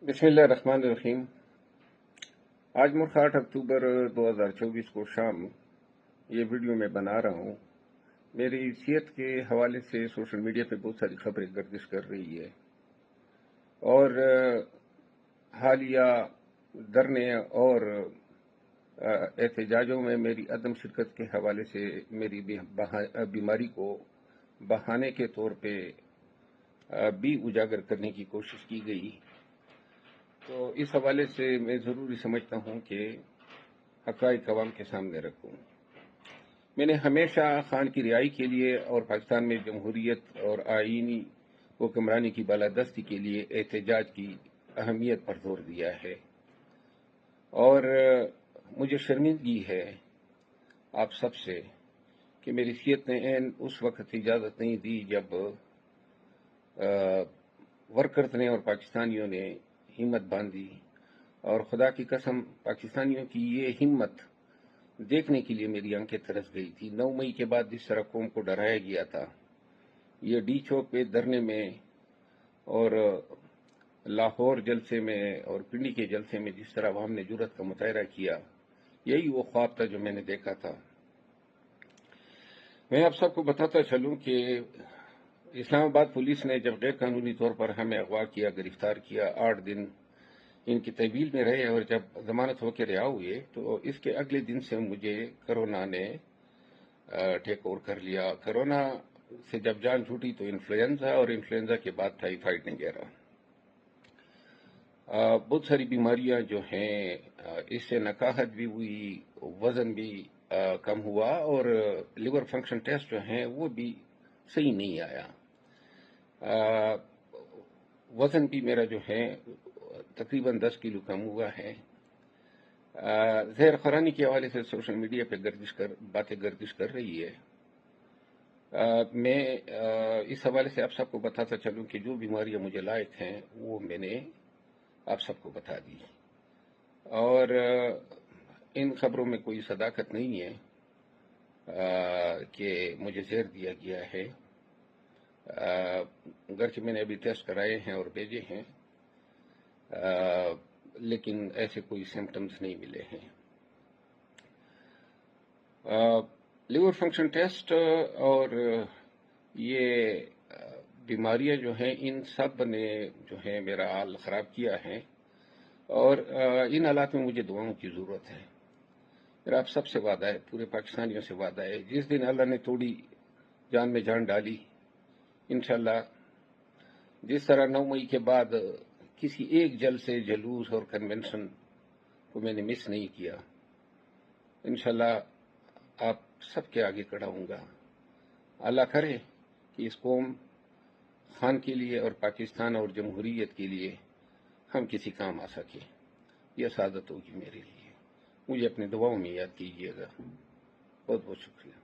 بسم اللہ الرحمن الرحیم۔ آج ملک 8 اکتوبر 2024 کو شام یہ ویڈیو میں بنا رہا ہوں۔ میری صحت کے حوالے سے سوشل میڈیا پہ بہت ساری خبریں گردش کر رہی ہے اور حالیہ دھرنے اور احتجاجوں میں میری عدم شرکت کے حوالے سے میری بیماری کو بہانے کے طور پہ بھی اجاگر کرنے کی کوشش کی گئی، تو اس حوالے سے میں ضروری سمجھتا ہوں کہ حقائق عوام کے سامنے رکھوں۔ میں نے ہمیشہ خان کی رہائی کے لیے اور پاکستان میں جمہوریت اور آئینی حکمرانی کی بالادستی کے لیے احتجاج کی اہمیت پر زور دیا ہے، اور مجھے شرمندگی ہے آپ سب سے کہ میری صحت نے اس وقت اجازت نہیں دی جب ورکرز نے اور پاکستانیوں نے ہمت باندھی، اور خدا کی قسم پاکستانیوں کی یہ ہمت دیکھنے کے لیے میری آنکھیں ترس گئی تھی۔ 9 مئی کے بعد جس طرح قوم کو ڈرایا گیا تھا، یہ ڈی چوک پہ دھرنے میں اور لاہور جلسے میں اور پنڈی کے جلسے میں جس طرح عوام نے جرأت کا مظاہرہ کیا، یہی وہ خواب تھا جو میں نے دیکھا تھا۔ میں آپ سب کو بتاتا چلوں کہ اسلام آباد پولیس نے جب غیر قانونی طور پر ہمیں اغوا کیا، گرفتار کیا، 8 دن ان کی تحویل میں رہے اور جب ضمانت ہو کے رہا ہوئے، تو اس کے اگلے دن سے مجھے کرونا نے ٹیک اوور کر لیا۔ کرونا سے جب جان چھوٹی تو انفلوئنزا، اور انفلوئنزا کے بعد ٹائیفائیڈ وغیرہ بہت ساری بیماریاں جو ہیں، اس سے نکاہت بھی ہوئی، وزن بھی کم ہوا، اور لیور فنکشن ٹیسٹ جو ہیں وہ بھی صحیح نہیں آیا۔ وزن بھی میرا جو ہے تقریباً 10 کلو کم ہوا ہے۔ زہر خورانی کے حوالے سے سوشل میڈیا پہ باتیں گردش کر رہی ہے۔ میں اس حوالے سے آپ سب کو بتاتا چلوں کہ جو بیماریاں مجھے لائق ہیں وہ میں نے آپ سب کو بتا دی، اور ان خبروں میں کوئی صداقت نہیں ہے کہ مجھے زہر دیا گیا ہے، گرچہ میں نے ابھی ٹیسٹ کرائے ہیں اور بھیجے ہیں، لیکن ایسے کوئی سمپٹمز نہیں ملے ہیں۔ لیور فنکشن ٹیسٹ اور یہ بیماریاں جو ہیں، ان سب نے جو ہے میرا حال خراب کیا ہے، اور ان حالات میں مجھے دعاؤں کی ضرورت ہے۔ میرا آپ سب سے وعدہ ہے، پورے پاکستانیوں سے وعدہ ہے، جس دن اللہ نے تھوڑی جان میں جان ڈالی، انشاءاللہ جس طرح 9 مئی کے بعد کسی ایک جلسے، جلوس اور کنونشن کو میں نے مس نہیں کیا، انشاءاللہ آپ سب کے آگے کھڑا ہوں گا۔ اللہ کرے کہ اس قوم خان کے لیے اور پاکستان اور جمہوریت کے لیے ہم کسی کام آ سکے، یہ سعادت ہوگی میرے لیے۔ مجھے اپنے دعاؤں میں یاد کیجیے گا۔ بہت بہت شکریہ۔